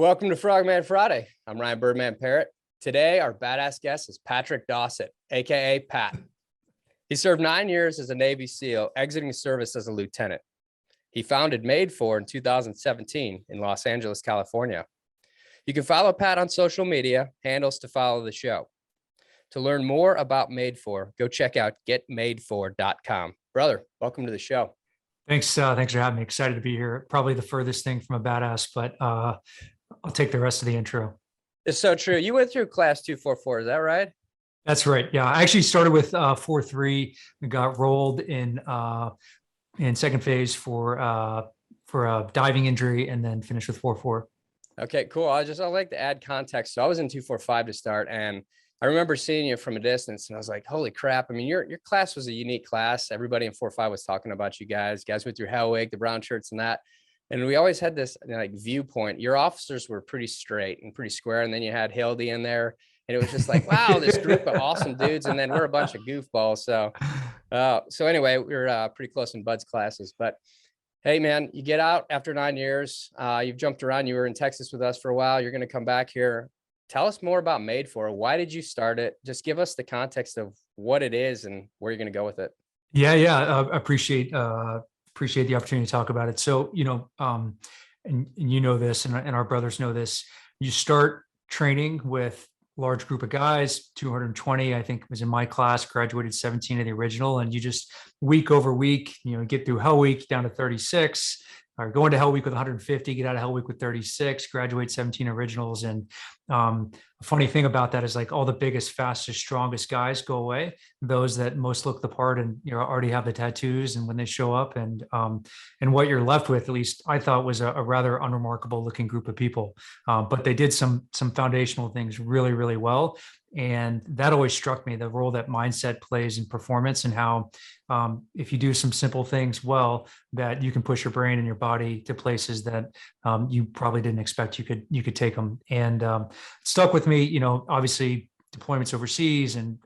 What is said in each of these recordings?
Welcome to Frogman Friday. I'm Ryan Birdman Parrott. Today, our badass guest is Patrick Dossett, aka Pat. He served 9 years as a Navy SEAL, exiting service as a lieutenant. He founded Madefor in 2017 in Los Angeles, California. You can follow Pat on social media, handles to follow the show. To learn more about Madefor, go check out getmadefor.com. Brother, welcome to the show. Thanks for having me. Excited to be here. Probably the furthest thing from a badass, but I'll take the rest of the intro. It's so true. You went through class 244, is that right? That's right. Yeah, I actually started with 4.3 and got rolled in second phase for a diving injury, and then finished with 4.4. Okay, cool. I like to add context. So I was in 245 to start, and I remember seeing you from a distance, and I was like, holy crap. I mean, your class was a unique class. Everybody in 4.5 was talking about you guys with your hell wig, the brown shirts and that. And we always had this like viewpoint. Your officers were pretty straight and pretty square. And then you had Hildy in there, and it was just like, wow, this group of awesome dudes. And then we're a bunch of goofballs. So anyway, we were pretty close in Bud's classes, but hey man, you get out after 9 years, you've jumped around. You were in Texas with us for a while. You're going to come back here. Tell us more about Madefor. Why did you start it? Just give us the context of what it is and where you're going to go with it. Yeah. Appreciate the opportunity to talk about it. So, and you know this, and our brothers know this. You start training with a large group of guys, 220, I think was in my class, graduated 17 of the original. And you just week over week, get through Hell Week down to 36, or go into Hell Week with 150, get out of Hell Week with 36, graduate 17 originals. And a funny thing about that is like all the biggest, fastest, strongest guys go away. Those that most look the part and already have the tattoos, and when they show up, and what you're left with, at least I thought, was a rather unremarkable looking group of people. But they did some foundational things really, really well. And that always struck me, the role that mindset plays in performance, and how if you do some simple things well, that you can push your brain and your body to places that you probably didn't expect you could take them. And it stuck with me, obviously deployments overseas, and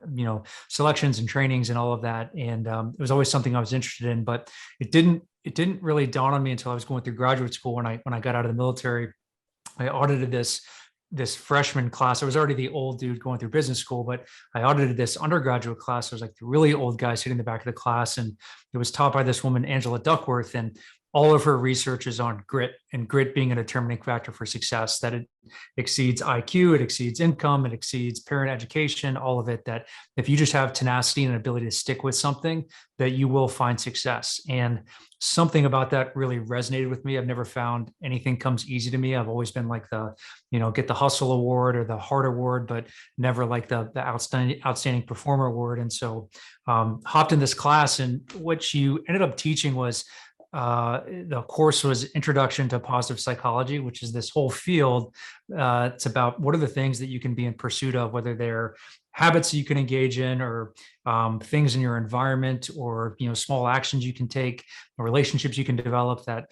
selections and trainings and all of that. And it was always something I was interested in, but it didn't really dawn on me until I was going through graduate school. When I got out of the military, I audited this freshman class. I was already the old dude going through business school, but I audited this undergraduate class. I was like the really old guy sitting in the back of the class, and it was taught by this woman, Angela Duckworth, and all of her research is on grit, and grit being a determining factor for success, that it exceeds IQ, it exceeds income, it exceeds parent education, all of it, that if you just have tenacity and an ability to stick with something, that you will find success. And something about that really resonated with me. I've never found anything comes easy to me. I've always been like the, get the hustle award or the heart award, but never like the outstanding performer award. And so hopped in this class, and what she ended up teaching was, the course was Introduction to Positive Psychology, which is this whole field. It's about what are the things that you can be in pursuit of, whether they're habits you can engage in, or things in your environment, or small actions you can take, or relationships you can develop, that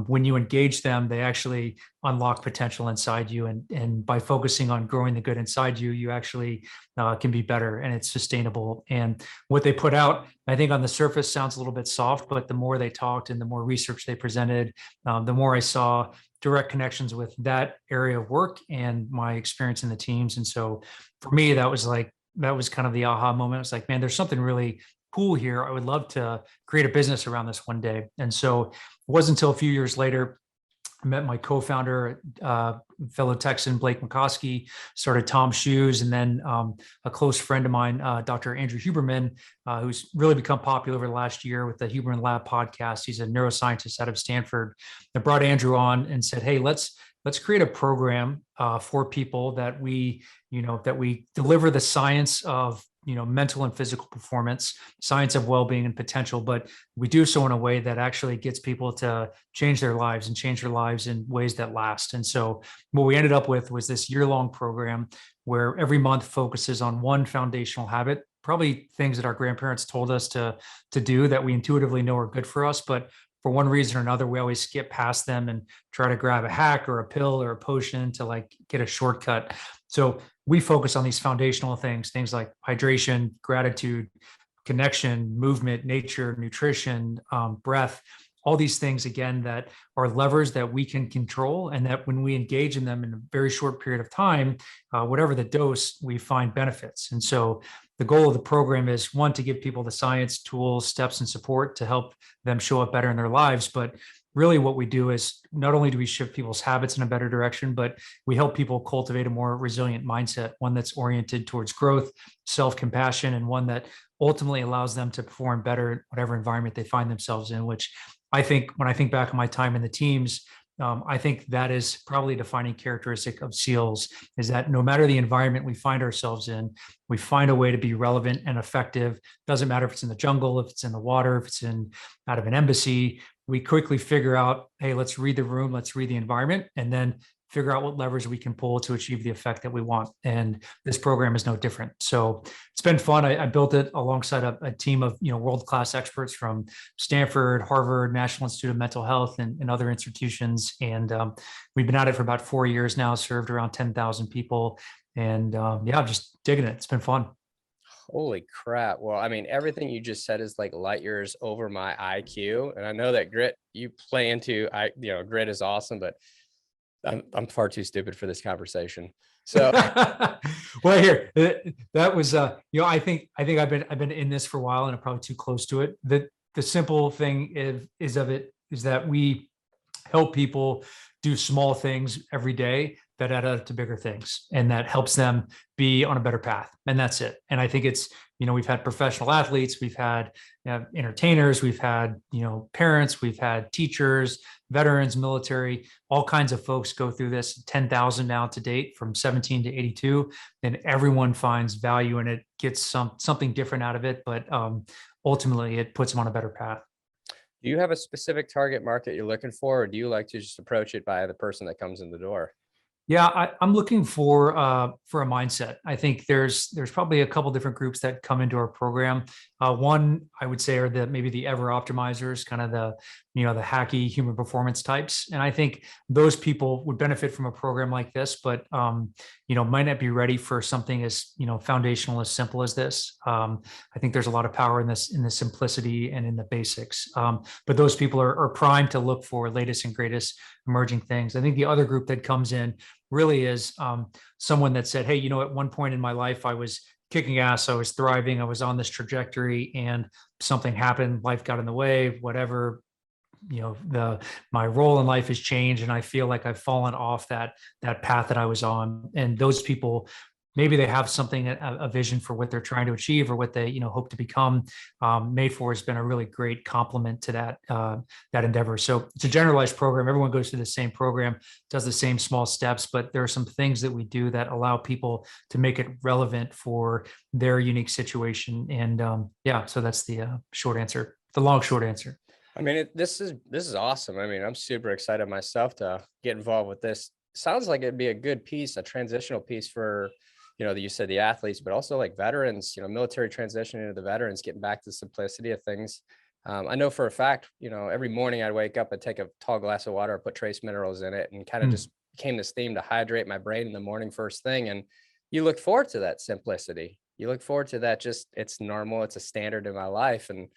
when you engage them, they actually unlock potential inside you. And by focusing on growing the good inside you, you actually can be better, and it's sustainable. And what they put out, I think on the surface sounds a little bit soft, but the more they talked and the more research they presented, the more I saw direct connections with that area of work and my experience in the teams. And so for me, that was kind of the aha moment. It's like, man, there's something really cool here. I would love to create a business around this one day. And so it wasn't until a few years later, I met my co-founder, fellow Texan, Blake McCoskey, started Tom's Shoes. And then a close friend of mine, Dr. Andrew Huberman, who's really become popular over the last year with the Huberman Lab podcast. He's a neuroscientist out of Stanford. I brought Andrew on and said, hey, let's create a program for people that we deliver the science of mental and physical performance, science of well-being and potential, but we do so in a way that actually gets people to change their lives in ways that last. And so what we ended up with was this year-long program where every month focuses on one foundational habit, probably things that our grandparents told us to do that we intuitively know are good for us, but for one reason or another, we always skip past them and try to grab a hack or a pill or a potion to like get a shortcut. So we focus on these foundational things like hydration, gratitude, connection, movement, nature, nutrition, breath, all these things, again, that are levers that we can control, and that when we engage in them in a very short period of time, whatever the dose, we find benefits. And so the goal of the program is, one, to give people the science, tools, steps, and support to help them show up better in their lives. But really what we do is, not only do we shift people's habits in a better direction, but we help people cultivate a more resilient mindset, one that's oriented towards growth, self-compassion, and one that ultimately allows them to perform better in whatever environment they find themselves in. Which I think, when I think back on my time in the teams, I think that is probably a defining characteristic of SEALs, is that no matter the environment we find ourselves in, we find a way to be relevant and effective. Doesn't matter if it's in the jungle, if it's in the water, if it's in out of an embassy. We quickly figure out, hey, let's read the room, let's read the environment, and then figure out what levers we can pull to achieve the effect that we want. And this program is no different. So it's been fun. I built it alongside a team of world-class experts from Stanford, Harvard, National Institute of Mental Health, and other institutions. And we've been at it for about 4 years now, served around 10,000 people. And yeah, I'm just digging it. It's been fun. Holy crap. Well, I mean, everything you just said is like light years over my IQ. And I know that grit you play into, grit is awesome, but I'm far too stupid for this conversation. So well, here, that was I think I've been in this for a while, and I'm probably too close to it. The simple thing is that we help people do small things every day that add up to bigger things, and that helps them be on a better path. And that's it. And I think it's, we've had professional athletes, we've had entertainers, we've had, parents, we've had teachers, veterans, military, all kinds of folks go through this. 10,000 now to date, from 17 to 82, and everyone finds value in it, gets something different out of it. But ultimately it puts them on a better path. do you have a specific target market you're looking for, or do you like to just approach it by the person that comes in the door? Yeah, I'm looking for a mindset. I think there's probably a couple different groups that come into our program. One, I would say, are maybe the ever optimizers, kind of the the hacky human performance types. And I think those people would benefit from a program like this, but might not be ready for something as foundational, as simple as this. I think there's a lot of power in the simplicity and in the basics. But those people are primed to look for latest and greatest emerging things. I think the other group that comes in really is someone that said, hey, at one point in my life, I was kicking ass, I was thriving, I was on this trajectory, and something happened, life got in the way, whatever, my role in life has changed, and I feel like I've fallen off that path that I was on. And those people, maybe they have something, a vision for what they're trying to achieve or what they hope to become. Madefor has been a really great complement to that endeavor. So it's a generalized program. Everyone goes through the same program, does the same small steps, but there are some things that we do that allow people to make it relevant for their unique situation. And so that's the short answer, the long short answer. I mean, this is awesome. I mean, I'm super excited myself to get involved with this. Sounds like it'd be a good piece, a transitional piece for, you said the athletes, but also like veterans, military transition into the veterans, getting back to the simplicity of things. I know for a fact, every morning I'd wake up and take a tall glass of water, put trace minerals in it, and kind of just became this theme to hydrate my brain in the morning first thing. And you look forward to that simplicity. You look forward to that. Just, it's normal. It's a standard in my life. And,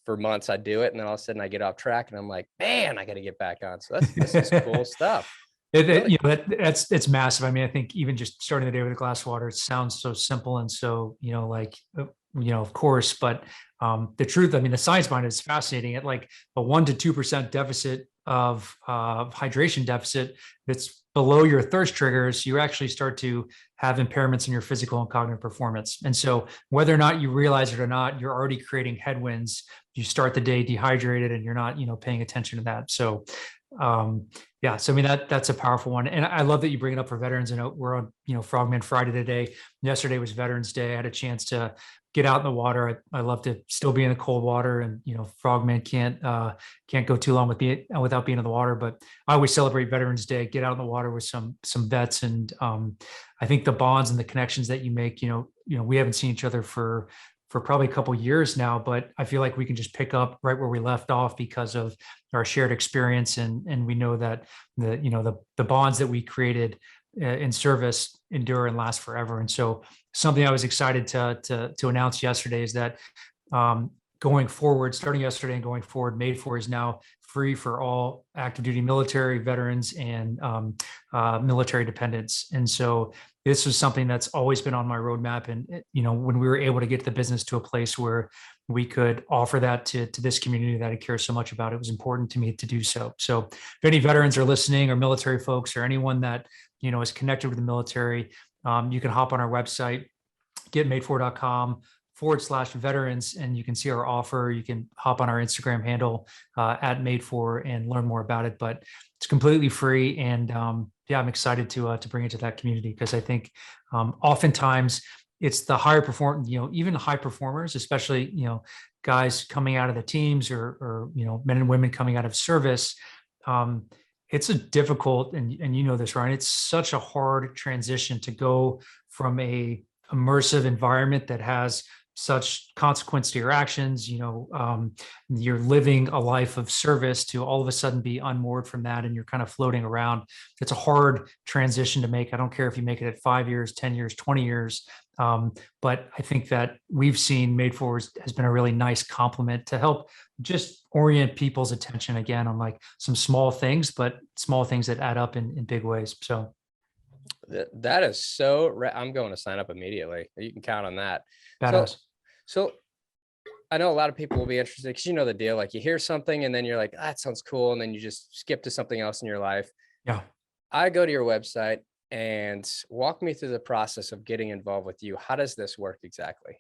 for months I do it, and then all of a sudden I get off track and I'm like, man, I got to get back on. So this is cool stuff. It's massive. I mean, I think even just starting the day with a glass of water, it sounds so simple and so, of course, but the truth, I mean, the science behind it is fascinating. At like a 1% to 2% deficit of hydration deficit that's below your thirst triggers, you actually start to have impairments in your physical and cognitive performance. And so whether or not you realize it or not, you're already creating headwinds. You start the day dehydrated and you're not, paying attention to that. So so I mean, that's a powerful one. And I love that you bring it up for veterans. And we're on, Frogman Friday today. Yesterday was Veterans Day. I had a chance to get out in the water. I love to still be in the cold water, and Frogman can't go too long without being in the water. But I always celebrate Veterans Day, get out in the water with some vets. And I think the bonds and the connections that you make, we haven't seen each other for probably a couple of years now, but I feel like we can just pick up right where we left off because of our shared experience. And we know that the bonds that we created in service endure and last forever. And so something I was excited to announce yesterday is that going forward, starting yesterday and going forward, Madefor is now free for all active duty military veterans and military dependents. And so this was something that's always been on my roadmap. And, when we were able to get the business to a place where we could offer that to this community that I care so much about, it was important to me to do so. So if any veterans are listening, or military folks, or anyone that, is connected with the military, you can hop on our website, getmadefor.com/veterans, and you can see our offer. You can hop on our Instagram handle at Madefor and learn more about it. But it's completely free, and yeah, I'm excited to bring it to that community, because I think oftentimes it's the higher perform, even high performers, especially guys coming out of the teams, or men and women coming out of service. It's a difficult, and this, Ryan. It's such a hard transition to go from a immersive environment that has such consequence to your actions. You're living a life of service, to all of a sudden be unmoored from that, and you're kind of floating around. It's a hard transition to make. I don't care if you make it at 5 years, 10 years, 20 years. But I think that we've seen Madefor has been a really nice complement to help just orient people's attention again on like some small things, but small things that add up in big ways. So That is so, I'm going to sign up immediately. You can count on that. badass. So I know a lot of people will be interested, because the deal, like you hear something and then you're like, that sounds cool. And then you just skip to something else in your life. Yeah. I go to your website, and walk me through the process of getting involved with you. How does this work exactly?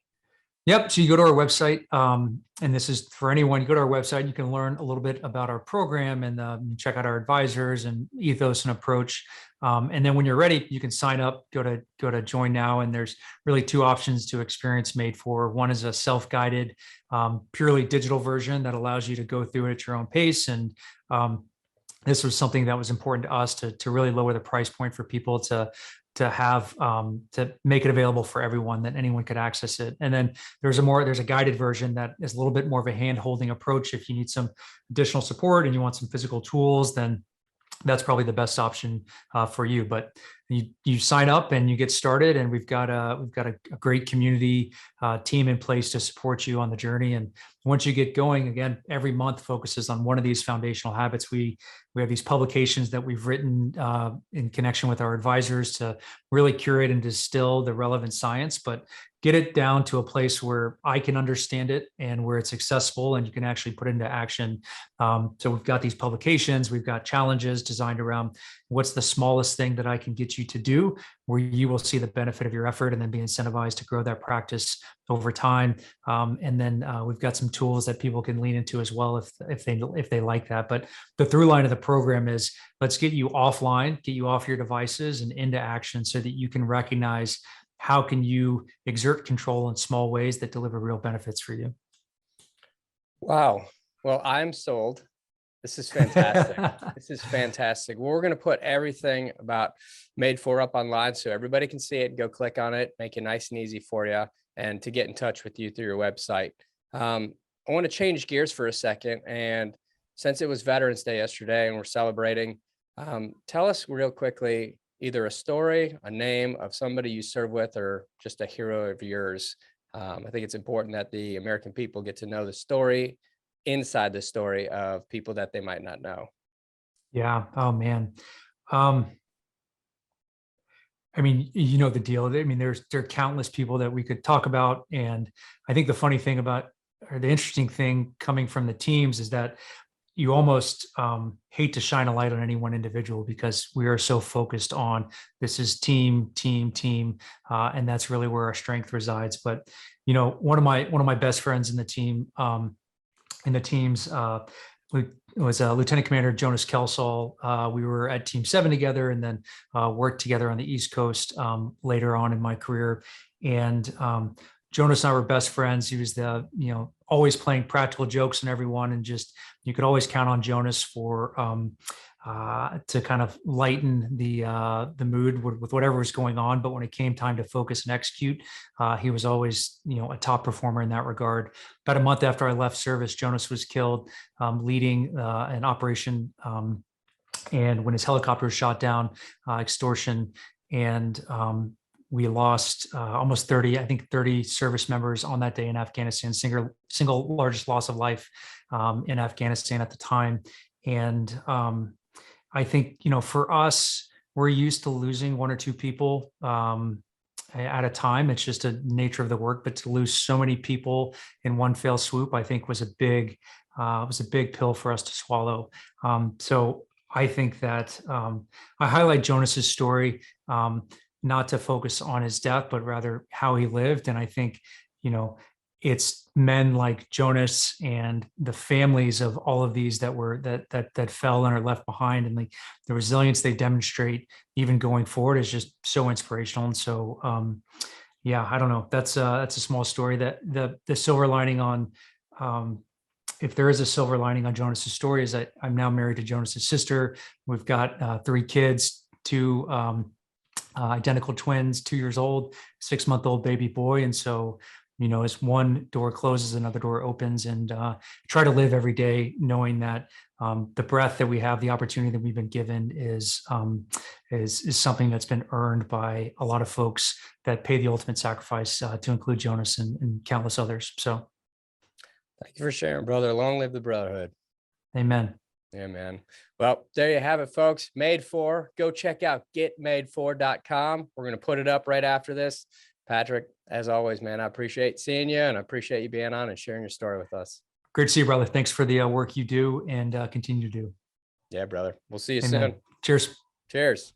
Yep. So you go to our website, and this is for anyone. You go to our website, you can learn a little bit about our program, and check out our advisors and ethos and approach. And then when you're ready, you can sign up. Go to join now, and there's really two options to experience Madefor. One is a self-guided, purely digital version that allows you to go through it at your own pace. And this was something that was important to us, to really lower the price point for people to have, to make it available for everyone, that anyone could access it. And then there's a guided version that is a little bit more of a hand holding approach. If you need some additional support and you want some physical tools, then that's probably the best option for you. But you sign up and you get started, and we've got a great community team in place to support you on the journey. And once you get going, again, every month focuses on one of these foundational habits. We have these publications that we've written in connection with our advisors to really curate and distill the relevant science, but get it down to a place where I can understand it and where it's accessible and you can actually put it into action. So we've got these publications, we've got challenges designed around what's the smallest thing that I can get you to do, where you will see the benefit of your effort and then be incentivized to grow that practice over time. And then we've got some tools that people can lean into as well if they like that. But the through line of the program is, let's get you offline, get you off your devices and into action, so that you can recognize how can you exert control in small ways that deliver real benefits for you. Wow. Well, I'm sold. This is fantastic. This is fantastic. Well, we're going to put everything about Madefor up online so everybody can see it. Go click on it, make it nice and easy for you, and to get in touch with you through your website. I want to change gears for a second. And since it was Veterans Day yesterday and we're celebrating, tell us real quickly, either a story, a name of somebody you serve with, or just a hero of yours. I think it's important that the American people get to know the story inside the story of people that they might not know. Yeah. Oh man. I mean, you know the deal. I mean, there are countless people that we could talk about. And I think the funny thing about, or the interesting thing coming from the teams, is that you almost hate to shine a light on any one individual, because we are so focused on, this is team, and that's really where our strength resides. But one of my best friends in the team, in the teams, was Lieutenant Commander Jonas Kelsall. We were at Team 7 together, and then worked together on the East Coast later on in my career. And Jonas and I were best friends. He was always playing practical jokes on everyone, and just, you could always count on Jonas for to kind of lighten the mood with whatever was going on. But when it came time to focus and execute, he was always a top performer in that regard. About a month after I left service, Jonas was killed leading an operation, and when his helicopter was shot down, extortion, and we lost almost 30, I think 30 service members on that day in Afghanistan, single largest loss of life in Afghanistan at the time. And I think, for us, we're used to losing one or two people at a time. It's just a nature of the work, but to lose so many people in one fell swoop, I think was a big pill for us to swallow. So I think that I highlight Jonas's story, not to focus on his death, but rather how he lived. And I think, it's men like Jonas and the families of all of these that fell and are left behind, and the resilience they demonstrate even going forward is just so inspirational. And so, yeah, I don't know. That's a small story. That the silver lining on, if there is a silver lining on Jonas's story, is that I'm now married to Jonas's sister. We've got 3 kids, 2 identical twins, 2 years old, 6-month-old baby boy. And so, as one door closes, another door opens, and try to live every day knowing that the breath that we have, the opportunity that we've been given is something that's been earned by a lot of folks that pay the ultimate sacrifice, to include Jonas and countless others. So Thank you for sharing, brother. Long live the brotherhood. amen. Yeah, man. Well, there you have it, folks. Madefor. Go check out getmadefor.com. We're going to put it up right after this. Patrick, as always, man, I appreciate seeing you, and I appreciate you being on and sharing your story with us. Great to see you, brother. Thanks for the work you do and continue to do. Yeah, brother. We'll see you Amen. soon. Cheers. Cheers.